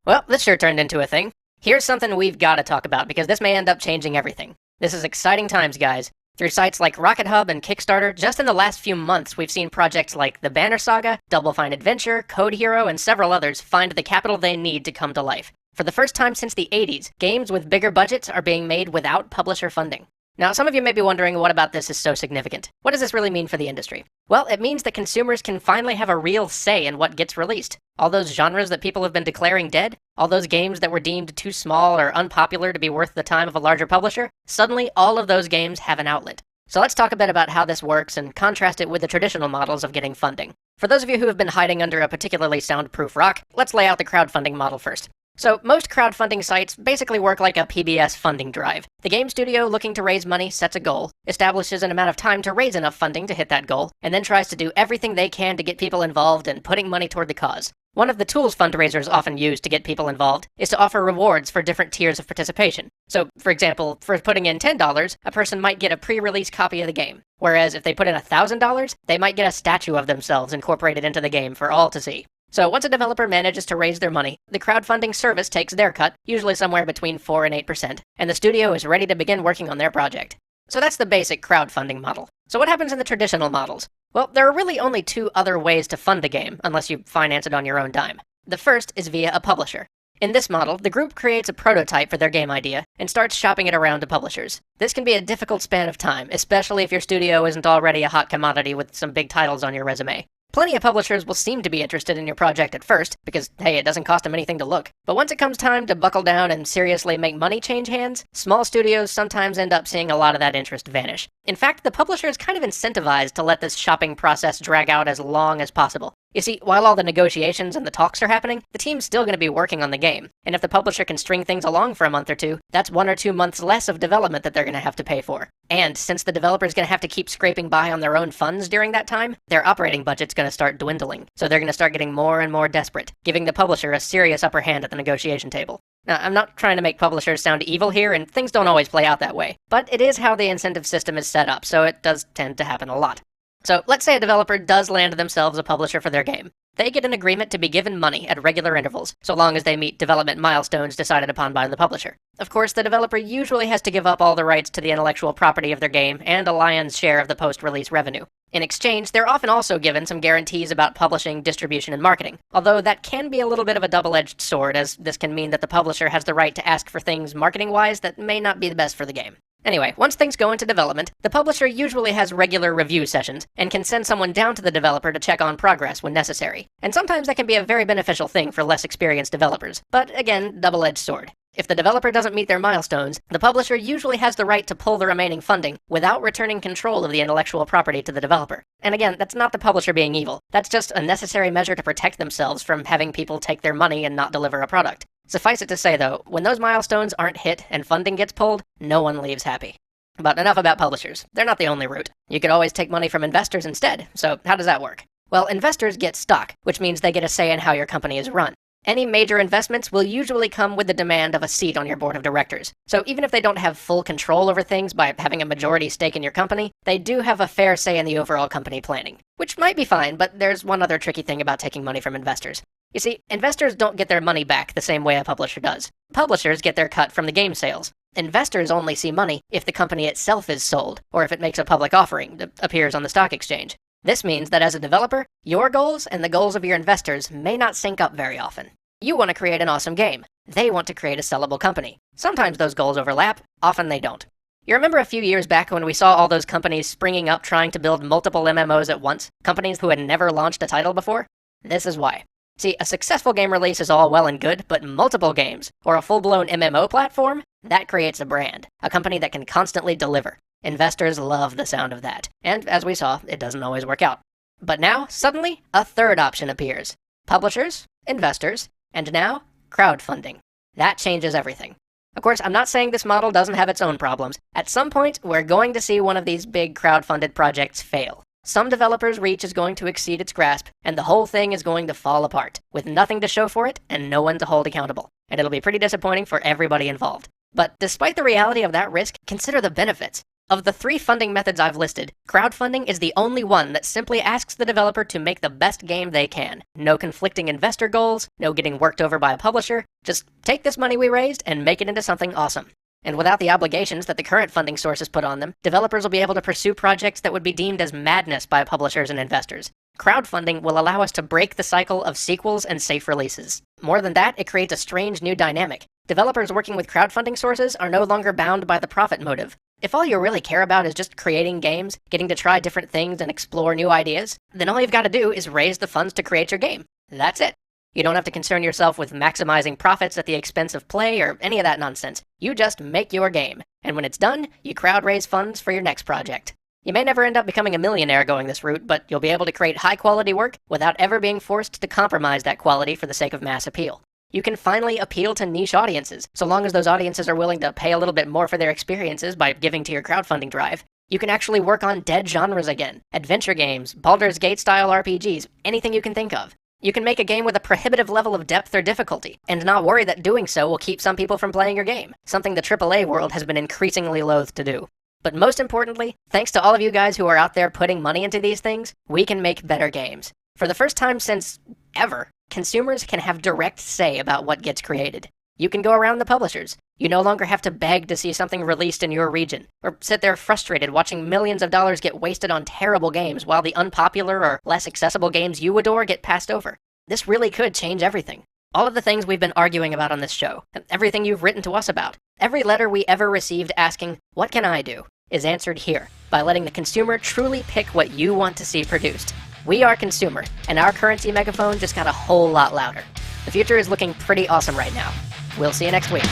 Well, this sure turned into a thing. Here's something we've got to talk about because this may end up changing everything. This is exciting times, guys. Through sites like Rocket Hub and Kickstarter, just in the last few months, we've seen projects like The Banner Saga, Double Fine Adventure, Code Hero, and several others find the capital they need to come to life. For the first time since the 80s, games with bigger budgets are being made without publisher funding. Now, some of you may be wondering what about this is so significant. What does this really mean for the industry? Well, it means that consumers can finally have a real say in what gets released. All those genres that people have been declaring dead, all those games that were deemed too small or unpopular to be worth the time of a larger publisher, suddenly all of those games have an outlet. So let's talk a bit about how this works and contrast it with the traditional models of getting funding. For those of you who have been hiding under a particularly soundproof rock, let's lay out the crowdfunding model first. So most crowdfunding sites basically work like a PBS funding drive. The game studio looking to raise money sets a goal, establishes an amount of time to raise enough funding to hit that goal, and then tries to do everything they can to get people involved and putting money toward the cause. One of the tools fundraisers often use to get people involved is to offer rewards for different tiers of participation. So, for example, for putting in $10, a person might get a pre-release copy of the game. Whereas if they put in $1,000, they might get a statue of themselves incorporated into the game for all to see. So once a developer manages to raise their money, the crowdfunding service takes their cut, usually somewhere between 4 and 8%, and the studio is ready to begin working on their project. So that's the basic crowdfunding model. So what happens in the traditional models? Well, there are really only two other ways to fund a game, unless you finance it on your own dime. The first is via a publisher. In this model, the group creates a prototype for their game idea and starts shopping it around to publishers. This can be a difficult span of time, especially if your studio isn't already a hot commodity with some big titles on your resume. Plenty of publishers will seem to be interested in your project at first, because, hey, it doesn't cost them anything to look. But once it comes time to buckle down and seriously make money change hands, small studios sometimes end up seeing a lot of that interest vanish. In fact, the publisher is kind of incentivized to let this shopping process drag out as long as possible. You see, while all the negotiations and the talks are happening, the team's still going to be working on the game. And if the publisher can string things along for a month or two, that's 1 or 2 months less of development that they're going to have to pay for. And since the developer's going to have to keep scraping by on their own funds during that time, their operating budget's going to start dwindling. So they're going to start getting more and more desperate, giving the publisher a serious upper hand at the negotiation table. Now, I'm not trying to make publishers sound evil here, and things don't always play out that way. But it is how the incentive system is set up, so it does tend to happen a lot. So let's say a developer does land themselves a publisher for their game. They get an agreement to be given money at regular intervals, so long as they meet development milestones decided upon by the publisher. Of course, the developer usually has to give up all the rights to the intellectual property of their game and a lion's share of the post-release revenue. In exchange, they're often also given some guarantees about publishing, distribution, and marketing, although that can be a little bit of a double-edged sword, as this can mean that the publisher has the right to ask for things marketing-wise that may not be the best for the game. Anyway, once things go into development, the publisher usually has regular review sessions and can send someone down to the developer to check on progress when necessary. And sometimes that can be a very beneficial thing for less experienced developers, but again, double-edged sword. If the developer doesn't meet their milestones, the publisher usually has the right to pull the remaining funding without returning control of the intellectual property to the developer. And again, that's not the publisher being evil. That's just a necessary measure to protect themselves from having people take their money and not deliver a product. Suffice it to say, though, when those milestones aren't hit and funding gets pulled, no one leaves happy. But enough about publishers. They're not the only route. You could always take money from investors instead. So how does that work? Well, investors get stock, which means they get a say in how your company is run. Any major investments will usually come with the demand of a seat on your board of directors. So even if they don't have full control over things by having a majority stake in your company, they do have a fair say in the overall company planning. Which might be fine, but there's one other tricky thing about taking money from investors. You see, investors don't get their money back the same way a publisher does. Publishers get their cut from the game sales. Investors only see money if the company itself is sold, or if it makes a public offering that appears on the stock exchange. This means that as a developer, your goals and the goals of your investors may not sync up very often. You want to create an awesome game. They want to create a sellable company. Sometimes those goals overlap, often they don't. You remember a few years back when we saw all those companies springing up trying to build multiple MMOs at once? Companies who had never launched a title before? This is why. See, a successful game release is all well and good, but multiple games, or a full-blown MMO platform, that creates a brand, a company that can constantly deliver. Investors love the sound of that, and as we saw, it doesn't always work out. But now, suddenly, a third option appears. Publishers, investors, and now, crowdfunding. That changes everything. Of course, I'm not saying this model doesn't have its own problems. At some point, we're going to see one of these big crowdfunded projects fail. Some developers' reach is going to exceed its grasp, and the whole thing is going to fall apart, with nothing to show for it and no one to hold accountable. And it'll be pretty disappointing for everybody involved. But despite the reality of that risk, consider the benefits. Of the 3 funding methods I've listed, crowdfunding is the only one that simply asks the developer to make the best game they can. No conflicting investor goals, no getting worked over by a publisher, just take this money we raised and make it into something awesome. And without the obligations that the current funding sources put on them, developers will be able to pursue projects that would be deemed as madness by publishers and investors. Crowdfunding will allow us to break the cycle of sequels and safe releases. More than that, it creates a strange new dynamic. Developers working with crowdfunding sources are no longer bound by the profit motive. If all you really care about is just creating games, getting to try different things and explore new ideas, then all you've got to do is raise the funds to create your game. That's it. You don't have to concern yourself with maximizing profits at the expense of play or any of that nonsense. You just make your game, and when it's done, you crowd raise funds for your next project. You may never end up becoming a millionaire going this route, but you'll be able to create high-quality work without ever being forced to compromise that quality for the sake of mass appeal. You can finally appeal to niche audiences, so long as those audiences are willing to pay a little bit more for their experiences by giving to your crowdfunding drive. You can actually work on dead genres again. Adventure games, Baldur's Gate-style RPGs, anything you can think of. You can make a game with a prohibitive level of depth or difficulty, and not worry that doing so will keep some people from playing your game, something the AAA world has been increasingly loath to do. But most importantly, thanks to all of you guys who are out there putting money into these things, we can make better games. For the first time since ever, consumers can have direct say about what gets created. You can go around the publishers. You no longer have to beg to see something released in your region, or sit there frustrated watching millions of dollars get wasted on terrible games while the unpopular or less accessible games you adore get passed over. This really could change everything. All of the things we've been arguing about on this show, and everything you've written to us about, every letter we ever received asking, "What can I do?" is answered here, by letting the consumer truly pick what you want to see produced. We are consumer, and our currency megaphone just got a whole lot louder. The future is looking pretty awesome right now. We'll see you next week.